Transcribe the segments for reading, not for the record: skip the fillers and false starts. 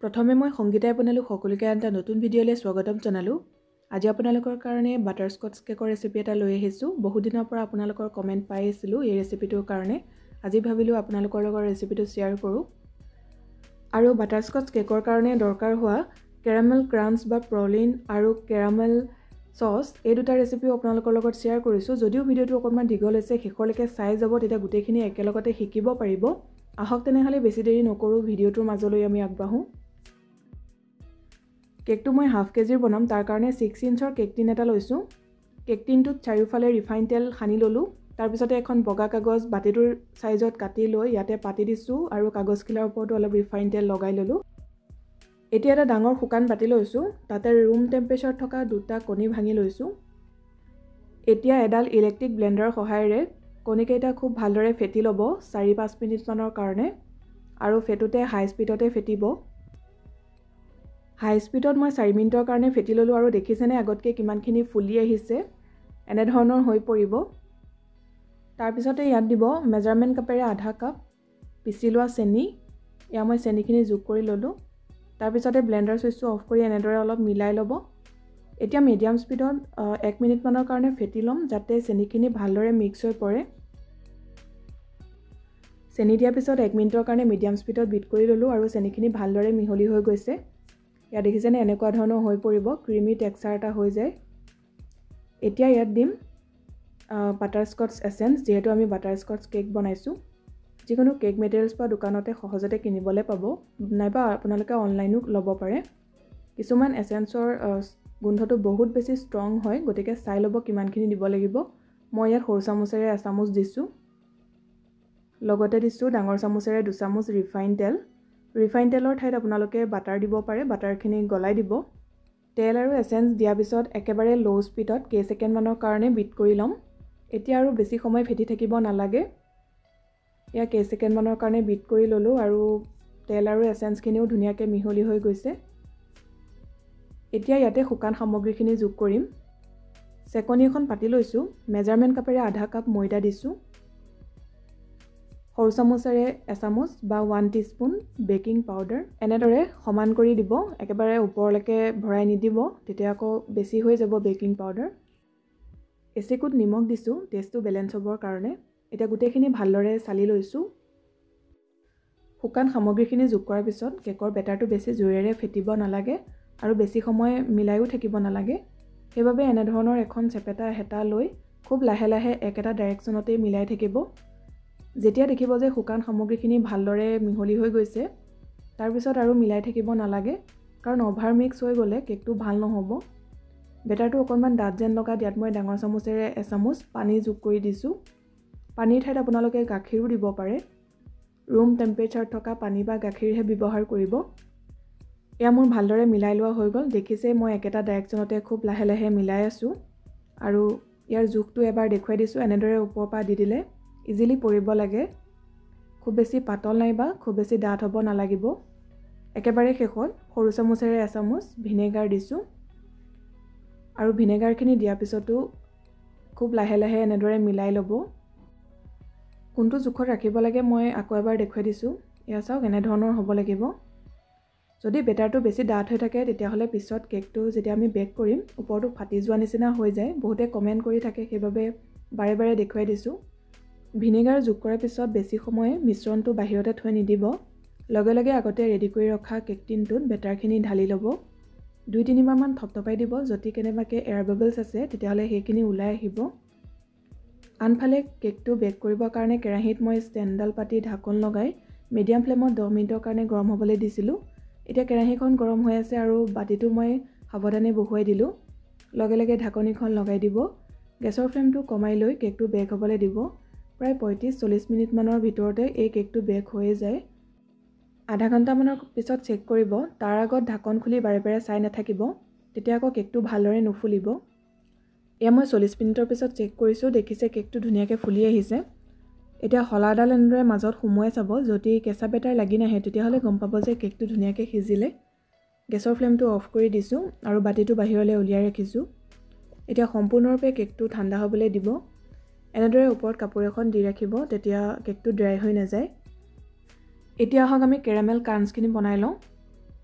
প্ৰথমে মই সংগীতাই বনালো সকলোকে এটা নতুন ভিডিঅ'লৈ স্বাগতম জনালো। আজি আপোনালোকৰ কাৰণে বাটাৰস্কচ কেকৰ ৰেচিপি এটা লৈ আহিছো। বহুত দিনৰ পৰা আপোনালোকৰ কমেন্ট পাই আছিলো এই ৰেচিপিটোৰ কাৰণে। আজি ভাবিলো আপোনালোকৰ লগত ৰেচিপিটো শেয়াৰ কৰো। আৰু বাটাৰস্কচ কেকৰ কাৰণে দৰকাৰ হোৱা কেৰামেল ক্ৰাঞ্চ বা প্ৰলিন আৰু কেৰামেল সস এই দুটা ৰেচিপিও আপোনালোকৰ লগত শেয়াৰ কৰিছো। যদিও ভিডিঅ'টো অকণমান দীঘল হৈছে শেষলৈকে চাই যাব তেতিয়া গোটেইখিনি একেলগতে শিকিব পাৰিব। আহক তেনেহলে বেছি দেৰি নকৰো ভিডিঅ'টোৰ মাজলৈ আমি আগবাঢ়ো। কেকটো মই হাফ কেজিৰ বনাম তাৰ কাৰণে 6 ইঞ্চৰ কেক টিন এটা লৈছো। কেক টিনটোত চাৰিওফালে ৰিফাইন তেল সানি ললো। তাৰ পিছতে এখন বগা কাগজ বাটিটোৰ সাইজত কাটি লৈ ইয়াতে পাতি দিছো আৰু কাগজখিলাৰ ওপৰতো অলপ ৰিফাইন তেল লগাই ললো। এতিয়া এটা ডাঙৰ শুকান বাটি লৈছো। তাতে ৰুম টেম্পাৰেচাৰ থকা দুটা কণী ভাঙি লৈছো। এতিয়া এডাল ইলেক্ট্ৰিক ব্লেন্ডাৰৰ সহায়েৰে কণীকেইটা খুব ভালদৰে ফেটি ল'ব 4-5 মিনিট মানৰ কাৰণে আৰু ফেটোতে হাই স্পিডতে ফেটিব। হাই স্পিডত মই 4 মিনিটৰ কাৰণে ফেটি ললো আৰু দেখিছেনে আগতকে কিমানখিনি ফুলি আহিছে এনে ধৰণৰ হৈ পৰিব। তাৰ পিছতে ইয়াত দিব মেজাৰমেন্ট কাপেৰে আধা কাপ পিছি লোৱা চেনি। ইয়া মই চেনিখিনি যোগ কৰি ললো। তাৰ পিছতে ব্লেন্ডাৰ সুইচটো অফ কৰি এনেদৰে অলপ মিলাই ল'ব। এতিয়া মিডিয়াম স্পিডত 1 মিনিট মানৰ কাৰণে ফেটি লম যাতে চেনিখিনি ভালদৰে মিক্স হৈ পৰে। চেনি দিয়াৰ পিছত 1 মিনিটৰ কাৰণে মিডিয়াম স্পিডত বিট কৰি ললো আৰু চেনিখিনি ভালদৰে মিহলি হৈ গৈছে। ইয়া দেখিছেনে এনেকুৱা ধৰণৰ হৈ পৰিব ক্ৰিমি টেক্সচাৰ এটা হৈ যায়। এতিয়া ইয়াত দিম বাটাৰস্কচ এসেন্স। যেহেতু আমি বাটাৰস্কচ কেক বনাইছো যিকোনো কেক মেটেৰিয়েলছ বা দোকানতে সহজতে কিনিবলৈ পাব নাইবা আপোনালোকে অনলাইনো ল'ব পাৰে। কিছুমান এসেন্সৰ গোন্ধটো বহুত বেছি ষ্ট্ৰং হয় গতিকে চাই ল'ব কিমানখিনি দিব লাগিব। মই ইয়াত সৰু চামুচেৰে 1 চামুচ দিছো। লগতে দিছো ডাঙৰ চামুচেৰে 2 চামুচ ৰিফাইন তেল। ৰিফাইন তেলৰ ঠাইত আপোনালোকে বাটাৰ দিব পাৰে। বাটাৰখিনি গলাই দিব। তেল আৰু এসেন্স দিয়াৰ পিছত একেবাৰে লো স্পিডত কেই সেকেন্ড মানৰ কাৰণে বিট কৰি লম। এতিয়া আৰু বেছি সময় ফেটি থাকিব নালাগে। ইয়া কেই সেকেন্ড মানৰ কাৰণে বিট কৰি ললো আৰু তেল আৰু এসেন্সখিনিও ধুনীয়াকৈ মিহলি হৈ গৈছে। এতিয়া ইয়াতে শুকান সামগ্ৰীখিনি যোগ কৰিম। চেকনি এখন পাতি লৈছো। মেজাৰমেন্ট কাপেৰে আধা কাপ ময়দা দিছো। সৰু চামুচেৰে 1 চামুচ বা 1 টিস্পুন বেকিং পাউডাৰ এনেদৰে সমান কৰি দিব। একেবাৰে ওপৰলৈকে ভৰাই নিদিব তেতিয়া আকৌ বেছি হৈ যাব বেকিং পাউডাৰ। এচিকুট নিমখ দিছো টেষ্টটো বেলেন্স হ'বৰ কাৰণে। এতিয়া গোটেইখিনি ভালদৰে চালি লৈছো। শুকান সামগ্ৰীখিনি যোগ কৰাৰ পিছত কেকৰ বেটাৰটো বেছি জোৰেৰে ফেটিব নালাগে আৰু বেছি সময় মিলাইও থাকিব নালাগে। সেইবাবে এনে ধৰণৰ এখন চেপেটা হেতা লৈ খুব লাহে লাহে একেটা ডাইৰেকশ্যনতে মিলাই থাকিব। যেতিয়া দেখিব যে শুকান সামগ্ৰীখিনি ভালদৰে মিহলি হৈ গৈছে তাৰ পিছত আৰু মিলাই থাকিব নালাগে কাৰণ অভাৰ মিক্স হৈ গ'লে কেকটো ভাল নহ'ব। বেটাৰটো অকণমান ডাঠ যেন লগা দিয়াত মই ডাঙৰ চামুচেৰে 1 চামুচ পানী যোগ কৰি দিছো। পানীৰ ঠাইত আপোনালোকে গাখীৰো দিব পাৰে। ৰুম টেম্পাৰেচাৰ থকা পানী বা গাখীৰহে ব্যৱহাৰ কৰিব। এয়া মোৰ ভালদৰে মিলাই লোৱা হৈ গ'ল। দেখিছে মই একেটা ডাইৰেকশ্যনতে খুব লাহে লাহে মিলাই আছো আৰু ইয়াৰ জোখটো এবাৰ দেখুৱাই দিছো। এনেদৰে ওপৰৰ পৰা দি দিলে ইজিলি পৰিব লাগে। খুব বেছি পাতল নাইবা খুব বেছি ডাঠ হ'ব নালাগিব। একেবাৰে শেষত সৰু চামুচেৰে 1 চামুচ ভিনেগাৰ দিছো আৰু ভিনেগাৰখিনি দিয়াৰ পিছতো খুব লাহে লাহে এনেদৰে মিলাই ল'ব। কোনটো জোখত ৰাখিব লাগে মই আকৌ এবাৰ দেখুৱাই দিছো। এয়া চাওক এনে ধৰণৰ হ'ব লাগিব। যদি বেটাৰটো বেছি ডাঠ হৈ থাকে তেতিয়াহ'লে পিছত কেকটো যেতিয়া আমি বেক কৰিম ওপৰটো ফাটি যোৱা নিচিনা হৈ যায়। বহুতে কমেন্ট কৰি থাকে সেইবাবে বাৰে বাৰে দেখুৱাই দিছো। ভিনেগাৰ যোগ কৰাৰ পিছত বেছি সময় মিশ্ৰণটো বাহিৰতে থৈ নিদিব। লগে লগে আগতে ৰেডি কৰি ৰখা কেক টিনটোত বেটাৰখিনি ঢালি ল'ব। 2-3 বাৰমান থপথপাই দিব। যদি কেনেবাকৈ এয়াৰ বাবলছ আছে তেতিয়াহ'লে সেইখিনি ওলাই আহিব। আনফালে কেকটো বেক কৰিবৰ কাৰণে কেৰাহীত মই ষ্টেণ্ডডাল পাতি ঢাকন লগাই মিডিয়াম ফ্লেমত 10 মিনিটৰ কাৰণে গৰম হ'বলৈ দিছিলোঁ। এতিয়া কেৰাহীখন গৰম হৈ আছে আৰু বাতিটো মই সাৱধানে বহুৱাই দিলোঁ। লগে লগে ঢাকনিখন লগাই দিব। গেছৰ ফ্লেমটো কমাই লৈ কেকটো বেক হ'বলৈ দিব। প্ৰায় 35-40 মিনিট মানৰ ভিতৰতে এই কেকটো বেক হৈ যায়। আধা ঘণ্টামানৰ পিছত চেক কৰিব। তাৰ আগত ঢাকন খুলি বাৰে বাৰে চাই নাথাকিব তেতিয়া আকৌ কেকটো ভালদৰে নুফুলিব। এয়া মই 40 মিনিটৰ পিছত চেক কৰিছো। দেখিছে কেকটো ধুনীয়াকৈ ফুলি আহিছে। এতিয়া হলাডাল এনেদৰে মাজত সুমুৱাই চাব। যদি কেঁচা বেটাৰ লাগি নাহে তেতিয়াহ'লে গম পাব যে কেকটো ধুনীয়াকৈ সিজিলে। গেছৰ ফ্লেমটো অফ কৰি দিছো আৰু বাতিটো বাহিৰলৈ উলিয়াই ৰাখিছো। এতিয়া সম্পূৰ্ণৰূপে কেকটো ঠাণ্ডা হ'বলৈ দিব। এনেদৰে ওপৰত কাপোৰ এখন দি ৰাখিব তেতিয়া কেকটো ড্ৰাই হৈ নাযায়। এতিয়া আহক আমি কেৰামেল ক্ৰাঞ্চখিনি বনাই লওঁ।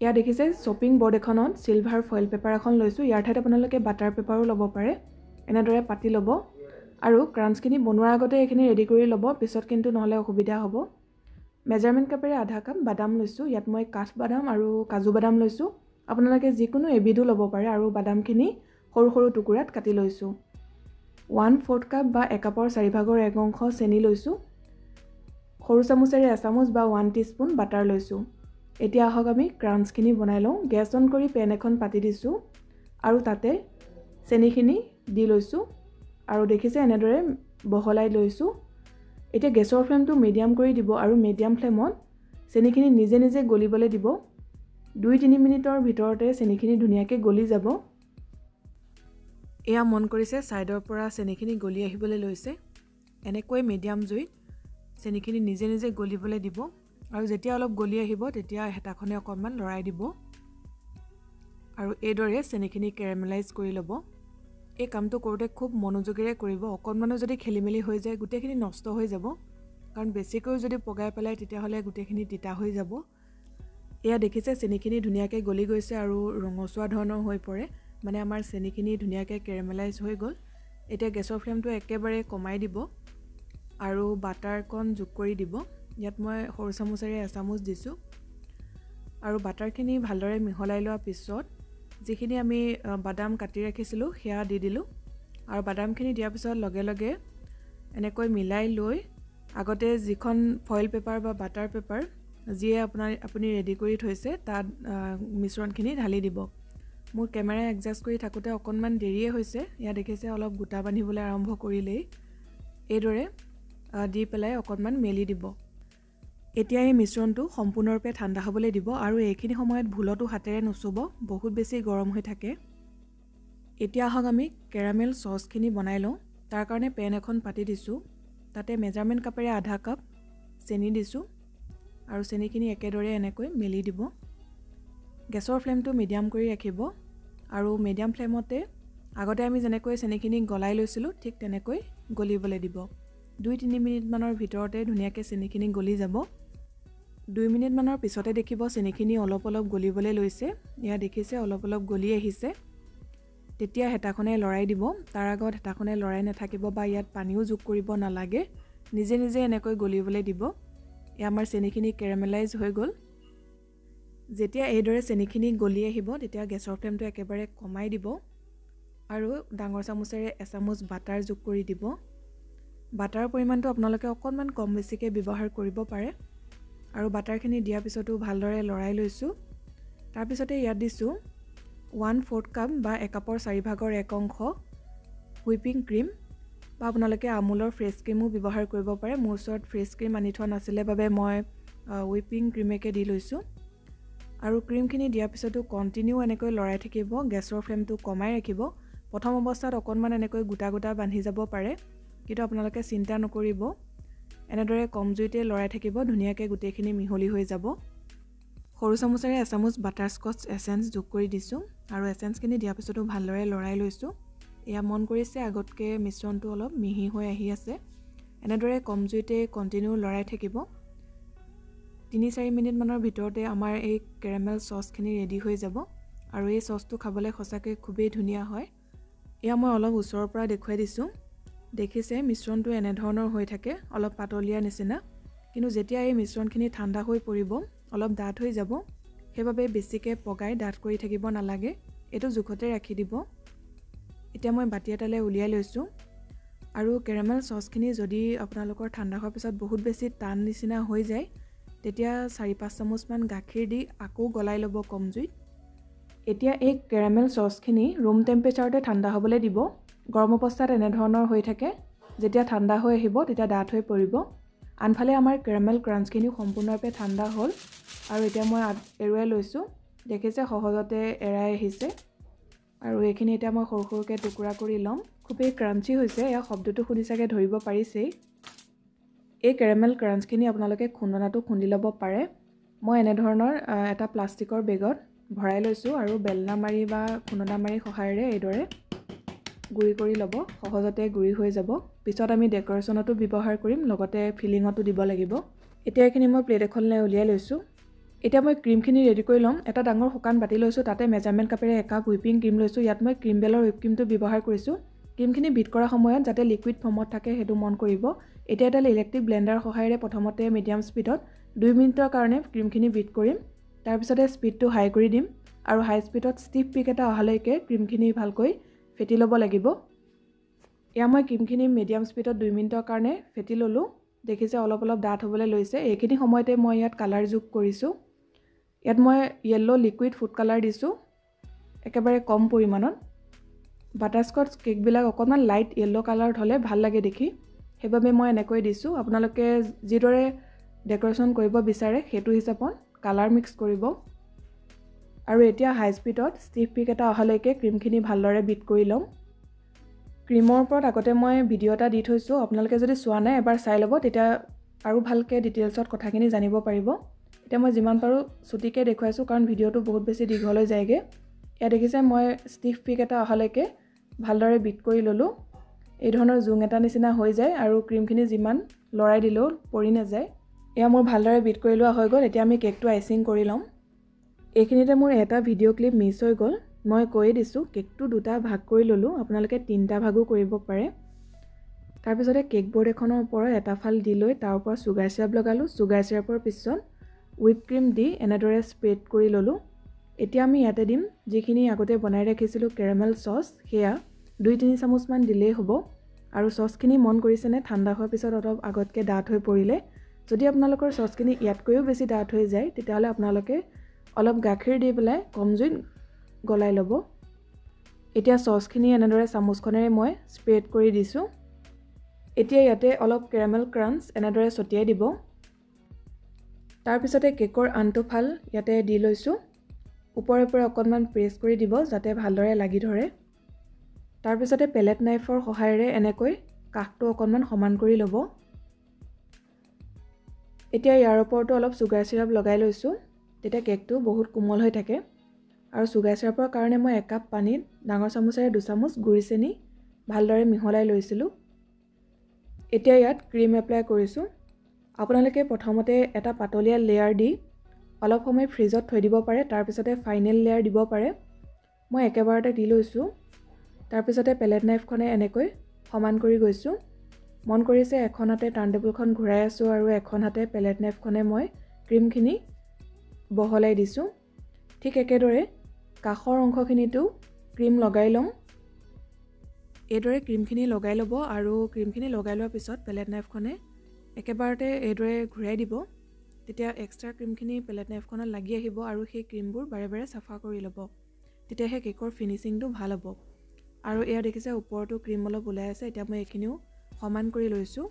ইয়া দেখিছে শ্বপিং বৰ্ড এখনত সিলভাৰ ফয়েল পেপাৰ এখন লৈছোঁ। ইয়াৰ ঠাইত আপোনালোকে বাটাৰ পেপাৰো ল'ব পাৰে। এনেদৰে পাতি ল'ব আৰু ক্ৰাঞ্চখিনি বনোৱাৰ আগতে এইখিনি ৰেডি কৰি ল'ব, পিছত কিন্তু নহ'লে অসুবিধা হ'ব। মেজাৰমেণ্ট কাপেৰে আধা কাপ বাদাম লৈছোঁ। ইয়াত মই কাঠ বাদাম আৰু কাজু বাদাম লৈছোঁ। আপোনালোকে যিকোনো এবিধো ল'ব পাৰে আৰু বাদামখিনি সৰু সৰু টুকুৰাত কাটি লৈছোঁ। 1/4 কাপ বা 1 কাপৰ 4/1 অংশ চেনি লৈছোঁ। সৰু চামুচেৰে এচামুচ বা 1 টিস্পুন বাটাৰ লৈছোঁ। এতিয়া আহক আমি ক্ৰাঞ্চখিনি বনাই লওঁ। গেছ অন কৰি পেন এখন পাতি দিছোঁ আৰু তাতে চেনিখিনি দি লৈছোঁ আৰু দেখিছে এনেদৰে বহলাই লৈছোঁ। এতিয়া গেছৰ ফ্লেমটো মিডিয়াম কৰি দিব আৰু মিডিয়াম ফ্লেমত চেনিখিনি নিজে নিজে গলিবলৈ দিব। 2-3 মিনিটৰ ভিতৰতে চেনিখিনি ধুনীয়াকৈ গলি যাব। এয়া মন কৰিছে ছাইডৰ পৰা চেনিখিনি গলি আহিবলৈ লৈছে। এনেকৈ মিডিয়াম জুইত চেনিখিনি নিজে নিজে গলিবলৈ দিব আৰু যেতিয়া অলপ গলি আহিব তেতিয়া হেতাখনে অকণমান লৰাই দিব আৰু এইদৰে চেনিখিনি কেৰামেলাইজ কৰি ল'ব। এই কামটো কৰোঁতে খুব মনোযোগেৰে কৰিব। অকণমানো যদি খেলিমেলি হৈ যায় গোটেইখিনি নষ্ট হৈ যাব, কাৰণ বেছিকৈ যদি পগাই পেলাই তেতিয়াহ'লে গোটেইখিনি তিতা হৈ যাব। এয়া দেখিছে চেনিখিনি ধুনীয়াকৈ গলি গৈছে আৰু ৰঙচুৱা ধৰণৰ হৈ পৰে, মানে আমাৰ চেনিখিনি ধুনীয়াকৈ কেৰামেলাইজ হৈ গ'ল। এতিয়া গেছৰ ফ্লেমটো একেবাৰে কমাই দিব আৰু বাটাৰকণ যোগ কৰি দিব। ইয়াত মই সৰু চামুচেৰে এচামুচ দিছোঁ আৰু বাটাৰখিনি ভালদৰে মিহলাই লোৱাৰ পিছত যিখিনি আমি বাদাম কাটি ৰাখিছিলোঁ সেয়া দি দিলোঁ আৰু বাদামখিনি দিয়াৰ পিছত লগে লগে এনেকৈ মিলাই লৈ আগতে যিখন ফয়েল পেপাৰ বা বাটাৰ পেপাৰ যিয়ে আপুনি ৰেডি কৰি থৈছে তাত মিশ্ৰণখিনি ঢালি দিব। মোৰ কেমেৰা এডজাষ্ট কৰি থাকোঁতে অকণমান দেৰিয়ে হৈছে। ইয়াত দেখিছে অলপ গোটা বান্ধিবলৈ আৰম্ভ কৰিলেই এইদৰে দি পেলাই অকণমান মেলি দিব। এতিয়া এই মিশ্ৰণটো সম্পূৰ্ণৰূপে ঠাণ্ডা হ'বলৈ দিব আৰু এইখিনি সময়ত ভুলতো হাতেৰে নুচুব, বহুত বেছি গৰম হৈ থাকে। এতিয়া আহক আমি কেৰামেল চচখিনি বনাই লওঁ। তাৰ কাৰণে পেন এখন পাতি দিছোঁ। তাতে মেজাৰমেণ্ট কাপেৰে আধা কাপ চেনি দিছোঁ আৰু চেনিখিনি একেদৰে এনেকৈ মেলি দিব। গেছৰ ফ্লেমটো মিডিয়াম কৰি ৰাখিব আৰু মিডিয়াম ফ্লেমতে আগতে আমি যেনেকৈ চেনিখিনি গলাই লৈছিলোঁ ঠিক তেনেকৈ গলিবলৈ দিব। 2-3 মিনিটমানৰ ভিতৰতে ধুনীয়াকৈ চেনিখিনি গলি যাব। 2 মিনিটমানৰ পিছতে দেখিব চেনিখিনি অলপ অলপ গলিবলৈ লৈছে। এয়া দেখিছে অলপ অলপ গলি আহিছে। তেতিয়া হেতাখনে লৰাই দিব। তাৰ আগত হেতাখনে লৰাই নাথাকিব বা ইয়াত পানীও যোগ কৰিব নালাগে, নিজে নিজে এনেকৈ গলিবলৈ দিব। এয়া আমাৰ চেনিখিনি কেৰামেলাইজ হৈ গ'ল। যেতিয়া এইদৰে চেনিখিনি গলি আহিব তেতিয়া গেছৰ ফ্লেমটো একেবাৰে কমাই দিব আৰু ডাঙৰ চামুচেৰে এচামুচ বাটাৰ যোগ কৰি দিব। বাটাৰৰ পৰিমাণটো আপোনালোকে অকণমান কম বেছিকৈ ব্যৱহাৰ কৰিব পাৰে আৰু বাটাৰখিনি দিয়াৰ পিছতো ভালদৰে লৰাই লৈছোঁ। তাৰপিছতে ইয়াত দিছোঁ 1/4 কাপ বা 1 কাপৰ 4/1 অংশ হুইপিং ক্ৰীম বা আপোনালোকে আমুলৰ ফ্ৰেছ ক্ৰীমো ব্যৱহাৰ কৰিব পাৰে। মোৰ ওচৰত ফ্ৰেছ ক্ৰীম আনি থোৱা নাছিলে বাবে মই হুইপিং ক্ৰীমেকে দি লৈছোঁ আৰু ক্ৰীমখিনি দিয়াৰ পিছতো কণ্টিনিউ এনেকৈ লৰাই থাকিব। গেছৰ ফ্লেমটো কমাই ৰাখিব। প্ৰথম অৱস্থাত অকণমান এনেকৈ গোটা গোটা বান্ধি যাব পাৰে, কিন্তু আপোনালোকে চিন্তা নকৰিব, এনেদৰে কম জুইতে লৰাই থাকিব, ধুনীয়াকৈ গোটেইখিনি মিহলি হৈ যাব। সৰু চামুচেৰে এচামুচ বাটাৰস্কচ এচেঞ্চ যোগ কৰি দিছোঁ আৰু এচেঞ্চখিনি দিয়াৰ পিছতো ভালদৰে লৰাই লৈছোঁ। এয়া মন কৰিছে আগতকৈ মিশ্ৰণটো অলপ মিহি হৈ আহি আছে। এনেদৰে কম জুইতে কণ্টিনিউ লৰাই থাকিব। 3-4 মিনিটমানৰ ভিতৰতে আমাৰ এই কেৰামেল চচখিনি ৰেডি হৈ যাব আৰু এই চচটো খাবলৈ সঁচাকৈ খুবেই ধুনীয়া হয়। এয়া মই অলপ ওচৰৰ পৰা দেখুৱাই দিছোঁ। দেখিছে মিশ্ৰণটো এনেধৰণৰ হৈ থাকে, অলপ পাতলীয়া নিচিনা, কিন্তু যেতিয়া এই মিশ্ৰণখিনি ঠাণ্ডা হৈ পৰিব অলপ ডাঠ হৈ যাব। সেইবাবে বেছিকৈ পগাই ডাঠ কৰি থাকিব নালাগে, এইটো জোখতে ৰাখি দিব। এতিয়া মই বাতি এটালৈ উলিয়াই লৈছোঁ আৰু কেৰামেল চচখিনি যদি আপোনালোকৰ ঠাণ্ডা হোৱাৰ পিছত বহুত বেছি টান নিচিনা হৈ যায় তেতিয়া 4-5 চামুচমান গাখীৰ দি আকৌ গলাই ল'ব কম জুইত। এতিয়া এই কেৰামেল চচখিনি ৰুম টেম্পাৰেচাৰতে ঠাণ্ডা হ'বলৈ দিব। গৰম অৱস্থাত এনেধৰণৰ হৈ থাকে, যেতিয়া ঠাণ্ডা হৈ আহিব তেতিয়া ডাঠ হৈ পৰিব। আনফালে আমাৰ কেৰামেল ক্ৰাঞ্চখিনি সম্পূৰ্ণৰূপে ঠাণ্ডা হ'ল আৰু এতিয়া মই এৰুৱাই লৈছোঁ। দেখিছে সহজতে এৰাই আহিছে আৰু এইখিনি এতিয়া মই সৰু সৰুকৈ টুকুৰা কৰি ল'ম। খুবেই ক্ৰাঞ্চি হৈছে, এয়া শব্দটো শুনি চাগে ধৰিব পাৰিছেই। এই কেৰামেল ক্ৰাঞ্চখিনি আপোনালোকে খুন্দনাটো খুন্দি ল'ব পাৰে। মই এনেধৰণৰ এটা প্লাষ্টিকৰ বেগত ভৰাই লৈছোঁ আৰু বেলনা মাৰি বা খুন্দনা মাৰি সহায়েৰে এইদৰে গুড়ি কৰি ল'ব, সহজতে গুড়ি হৈ যাব। পিছত আমি ডেক'ৰেশ্যনতো ব্যৱহাৰ কৰিম, লগতে ফিলিঙতো দিব লাগিব। এতিয়া এইখিনি মই প্লেট এখনলৈ উলিয়াই লৈছোঁ এতিয়া মই ক্ৰীমখিনি ৰেডি কৰি ল'ম। এটা ডাঙৰ শুকান বাতি লৈছোঁ, তাতে মেজাৰমেণ্ট কাপেৰে একাপ হুইপিং ক্ৰীম লৈছোঁ। ইয়াত মই ক্ৰীম বেলৰ হুইপ ক্ৰীমটো ব্যৱহাৰ কৰিছোঁ। ক্ৰীমখিনি বিট কৰাৰ সময়ত যাতে লিকুইড ফৰ্মত থাকে সেইটো মন কৰিব। এতিয়া এডাল ইলেক্ট্ৰিক ব্লেণ্ডাৰ সহায়েৰে প্ৰথমতে মিডিয়াম স্পীডত 2 মিনিটৰ কাৰণে ক্ৰীমখিনি বিট কৰিম। তাৰপিছতে স্পীডটো হাই কৰি দিম আৰু হাই স্পীডত ষ্টিফ পিক এটা অহালৈকে ক্ৰীমখিনি ভালকৈ ফেটি ল'ব লাগিব। এয়া মই ক্ৰীমখিনি মিডিয়াম স্পীডত 2 মিনিটৰ কাৰণে ফেটি ল'লোঁ। দেখিছে অলপ অলপ ডাঠ হ'বলৈ লৈছে। এইখিনি সময়তে মই ইয়াত কালাৰ যোগ কৰিছোঁ। ইয়াত মই য়েল্লো লিকুইড ফুড কালাৰ দিছোঁ একেবাৰে কম পৰিমাণত। বাটাৰস্কচ কেকবিলাক অকণমান লাইট য়েল্লো কালাৰত হ'লে ভাল লাগে দেখি, সেইবাবে মই এনেকৈ দিছোঁ। আপোনালোকে যিদৰে ডেক'ৰেশ্যন কৰিব বিচাৰে সেইটো হিচাপত কালাৰ মিক্স কৰিব। আৰু এতিয়া হাই স্পীডত ষ্টিফ পিক এটা অহালৈকে ক্ৰীমখিনি ভালদৰে বিট কৰি ল'ম। ক্ৰীমৰ ওপৰত আগতে মই ভিডিঅ' এটা দি থৈছোঁ, আপোনালোকে যদি চোৱা নাই এবাৰ চাই ল'ব, তেতিয়া আৰু ভালকৈ ডিটেইলছত কথাখিনি জানিব পাৰিব। এতিয়া মই যিমান পাৰোঁ চুটিকৈ দেখুৱাইছোঁ কাৰণ ভিডিঅ'টো বহুত বেছি দীঘল হৈ যায়গৈ। ইয়াত দেখিছে মই ষ্টিফ পিক এটা অহালৈকে ভালদৰে বিট কৰি ল'লোঁ। এই ধৰণৰ জোং এটা নিচিনা হৈ যায় আৰু ক্ৰীমখিনি যিমান লৰাই দিলেও পৰি নাযায়। এয়া মোৰ ভালদৰে বিট কৰি লোৱা হৈ গ'ল। এতিয়া আমি কেকটো আইচিং কৰি ল'ম। এইখিনিতে মোৰ এটা ভিডিঅ' ক্লিপ মিছ হৈ গ'ল। মই কৈয়ে দিছোঁ কেকটো দুটা ভাগ কৰি ল'লোঁ, আপোনালোকে 3টা ভাগো কৰিব পাৰে। তাৰপিছতে কেক বৰ্ড এখনৰ ওপৰত এটা ফাল দি লৈ তাৰ ওপৰত চুগাৰ চিৰাপ লগালোঁ। চুগাৰ চিৰাপৰ পিছত হুইপ ক্ৰীম দি এনেদৰে স্প্ৰেড কৰি ল'লোঁ। এতিয়া আমি ইয়াতে দিম যিখিনি আগতে বনাই ৰাখিছিলোঁ কেৰামেল চচ, সেয়া 2-3 চামুচমান দিলেই হ'ব। আৰু চচখিনি মন কৰিছেনে ঠাণ্ডা হোৱাৰ পিছত অলপ আগতকৈ ডাঠ হৈ পৰিলে? যদি আপোনালোকৰ চচখিনি ইয়াতকৈও বেছি ডাঠ হৈ যায় তেতিয়াহ'লে আপোনালোকে অলপ গাখীৰ দি পেলাই কম জুইত গলাই ল'ব। এতিয়া চচখিনি এনেদৰে চামুচখনেৰে মই স্প্ৰেড কৰি দিছোঁ। এতিয়া ইয়াতে অলপ কেৰামেল ক্ৰাঞ্চ এনেদৰে ছটিয়াই দিব। তাৰপিছতে কেকৰ আনটো ফাল ইয়াতে দি লৈছোঁ। ওপৰে ওপৰে অকণমান প্ৰেছ কৰি দিব যাতে ভালদৰে লাগি ধৰে। তাৰপিছতে পেলেট নাইফৰ সহায়েৰে এনেকৈ কাষটো অকণমান সমান কৰি ল'ব। এতিয়া ইয়াৰ ওপৰতো অলপ চুগাৰ চিৰাপ লগাই লৈছোঁ, তেতিয়া কেকটো বহুত কোমল হৈ থাকে। আৰু চুগাৰ চিৰাপৰ কাৰণে মই 1 কাপ পানীত ডাঙৰ চামুচেৰে 2 চামুচ গুড়ি চেনি ভালদৰে মিহলাই লৈছিলোঁ। এতিয়া ইয়াত ক্ৰীম এপ্লাই কৰিছোঁ। আপোনালোকে প্ৰথমতে এটা পাতলীয়া লেয়াৰ দি অলপ সময় ফ্ৰিজত থৈ দিব পাৰে, তাৰপিছতে ফাইনেল লেয়াৰ দিব পাৰে। মই একেবাৰতে দি লৈছোঁ। তাৰপিছতে পেলেট নাইফখনে এনেকৈ সমান কৰি গৈছোঁ। মন কৰিছে এখন হাতে টাৰ্ণ টেবুলখন ঘূৰাই আছোঁ আৰু এখন হাতে পেলেট নাইফখনে মই ক্ৰীমখিনি বহলাই দিছোঁ। ঠিক একেদৰে কাষৰ অংশখিনিতো ক্ৰীম লগাই ল'ম। এইদৰে ক্ৰীমখিনি লগাই ল'ব আৰু ক্ৰীমখিনি লগাই লোৱাৰ পিছত পেলেট নাইফখনে একেবাৰতে এইদৰে ঘূৰাই দিব। তেতিয়া এক্সট্ৰা ক্ৰীমখিনি পেলেট নাইফখনত লাগি আহিব আৰু সেই ক্ৰীমবোৰ বাৰে বাৰে চাফা কৰি ল'ব। তেতিয়াহে কেকৰ ফিনিচিংটো ভাল হ'ব। আৰু এয়া দেখিছে ওপৰতো ক্ৰীম অলপ ওলাই আছে। এতিয়া মই এইখিনিও সমান কৰি লৈছোঁ।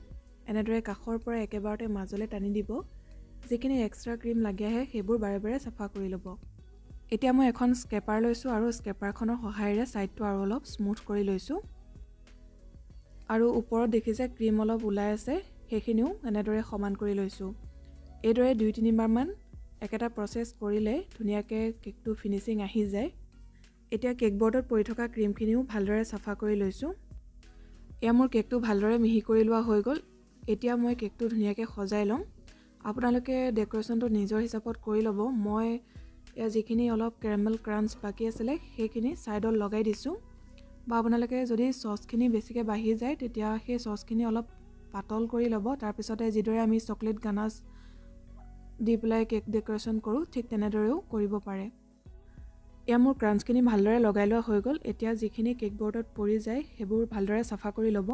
এনেদৰে কাষৰ পৰা একেবাৰতে মাজলৈ টানি দিব। যিখিনি এক্সট্ৰা ক্ৰীম লাগি আহে সেইবোৰ বাৰে বাৰে চাফা কৰি ল'ব। এতিয়া মই এখন স্কেপাৰ লৈছোঁ আৰু স্কেপাৰখনৰ সহায়েৰে ছাইডটো আৰু অলপ স্মুথ কৰি লৈছোঁ। আৰু ওপৰত দেখিছে ক্ৰীম অলপ ওলাই আছে, সেইখিনিও এনেদৰে সমান কৰি লৈছোঁ। এইদৰে 2-3 বাৰমান একেটা প্ৰচেছ কৰিলে ধুনীয়াকৈ কেকটো ফিনিচিং আহি যায়। এতিয়া কেক বৰ্ডত পৰি থকা ক্ৰীমখিনিও ভালদৰে চাফা কৰি লৈছোঁ। এয়া মোৰ কেকটো ভালদৰে মিহি কৰি লোৱা হৈ গ'ল। এতিয়া মই কেকটো ধুনীয়াকৈ সজাই ল'ম। আপোনালোকে ডেক'ৰেশ্যনটো নিজৰ হিচাপত কৰি ল'ব। মই এয়া যিখিনি অলপ কেৰামেল ক্ৰাঞ্চ বাকী আছিলে সেইখিনি ছাইডত লগাই দিছোঁ। বা আপোনালোকে যদি চচখিনি বেছিকৈ বাঢ়ি যায় তেতিয়া সেই চচখিনি অলপ পাতল কৰি ল'ব। তাৰপিছতে যিদৰে আমি চকলেট গানাছ দি পেলাই কেক ডেক'ৰেশ্যন কৰোঁ ঠিক তেনেদৰেও কৰিব পাৰে। এয়া মোৰ ক্ৰাঞ্চখিনি ভালদৰে লগাই লোৱা হৈ গ'ল। এতিয়া যিখিনি কেক বৰ্ডত পৰি যায় সেইবোৰ ভালদৰে চাফা কৰি ল'ব।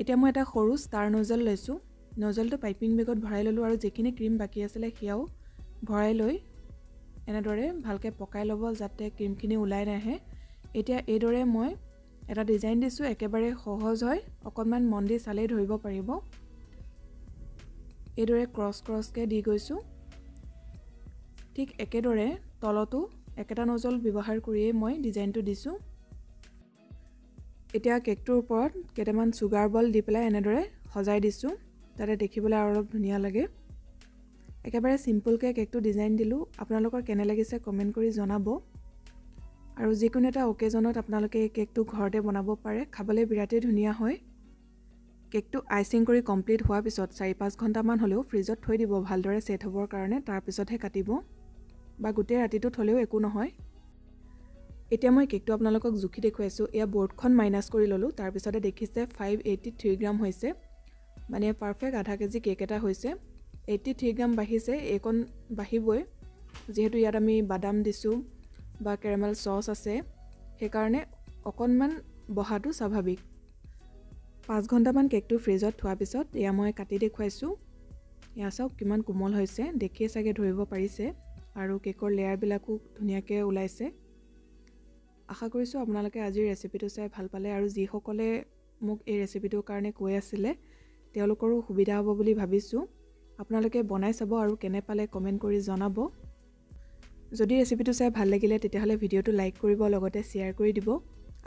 এতিয়া মই এটা সৰু ষ্টাৰ নজল লৈছোঁ। নজলটো পাইপিং বেগত ভৰাই ল'লোঁ আৰু যিখিনি ক্ৰীম বাকী আছিলে সেয়াও ভৰাই লৈ এনেদৰে ভালকৈ পকাই ল'ব যাতে ক্ৰীমখিনি ওলাই নাহে। এতিয়া এইদৰে মই এটা ডিজাইন দিছোঁ, একেবাৰে সহজ হয়, অকণমান মন দি চালেই ধৰিব পাৰিব। এইদৰে ক্ৰছকৈ দি গৈছোঁ। ঠিক একেদৰে তলতো একেটা নজল ব্যৱহাৰ কৰিয়েই মই ডিজাইনটো দিছোঁ। এতিয়া কেকটোৰ ওপৰত কেইটামান চুগাৰ বল দি পেলাই এনেদৰে সজাই দিছোঁ যাতে দেখিবলৈ আৰু অলপ ধুনীয়া লাগে। একেবাৰে চিম্পুলকৈ কেকটো ডিজাইন দিলোঁ। আপোনালোকৰ কেনে লাগিছে কমেণ্ট কৰি জনাব। আৰু যিকোনো এটা অকেজনত আপোনালোকে এই কেকটো ঘৰতে বনাব পাৰে, খাবলৈ বিৰাটেই ধুনীয়া হয়। কেকটো আইচিং কৰি কমপ্লিট হোৱাৰ পিছত 4-5 ঘণ্টামান হ'লেও ফ্ৰিজত থৈ দিব ভালদৰে ছেট হ'বৰ কাৰণে। তাৰপিছতহে কাটিব, বা গোটেই ৰাতিটো থ'লেও একো নহয়। এতিয়া মই কেকটো আপোনালোকক জুখি দেখুৱাইছোঁ। এয়া বৰ্ডখন মাইনাছ কৰি ল'লোঁ। তাৰপিছতে দেখিছে 583 গ্ৰাম হৈছে, মানে পাৰফেক্ট আধা কেজি কেক এটা হৈছে। 83 গ্ৰাম বাঢ়িছে, এইকণ বাঢ়িবই যিহেতু ইয়াত আমি বাদাম দিছোঁ বা কেৰামেল চচ আছে, সেইকাৰণে অকণমান বহাটো স্বাভাৱিক। 5 ঘণ্টামান কেকটো ফ্ৰিজত থোৱাৰ পিছত এয়া মই কাটি দেখুৱাইছোঁ। এয়া চাওক কিমান কোমল হৈছে, দেখিয়ে চাগে ধৰিব পাৰিছে, আৰু কেকৰ লেয়াৰবিলাকো ধুনীয়াকৈ ওলাইছে। আশা কৰিছোঁ আপোনালোকে আজিৰ ৰেচিপিটো চাই ভাল পালে, আৰু যিসকলে মোক এই ৰেচিপিটোৰ কাৰণে কৈ আছিলে তেওঁলোকৰো সুবিধা হ'ব বুলি ভাবিছোঁ। আপোনালোকে বনাই চাব আৰু কেনে পালে কমেণ্ট কৰি জনাব। যদি ৰেচিপিটো চাই ভাল লাগিলে তেতিয়াহ'লে ভিডিঅ'টো লাইক কৰিব, লগতে শ্বেয়াৰ কৰি দিব।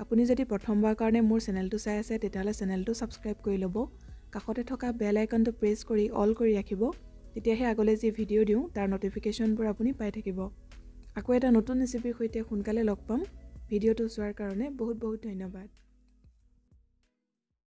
আপুনি যদি প্ৰথমবাৰ কাৰণে মোৰ চেনেলটো চাই আছে তেতিয়াহ'লে চেনেলটো ছাবস্ক্ৰাইব কৰি ল'ব। কাষতে থকা বেল আইকনটো প্ৰেছ কৰি অল কৰি ৰাখিব, তেতিয়াহে আগলৈ যি ভিডিঅ' দিওঁ তাৰ ন'টিফিকেশ্যনবোৰ আপুনি পাই থাকিব। আকৌ এটা নতুন ৰেচিপিৰ সৈতে সোনকালে লগ পাম। ভিডিঅ'টো চোৱাৰ কাৰণে বহুত বহুত ধন্যবাদ।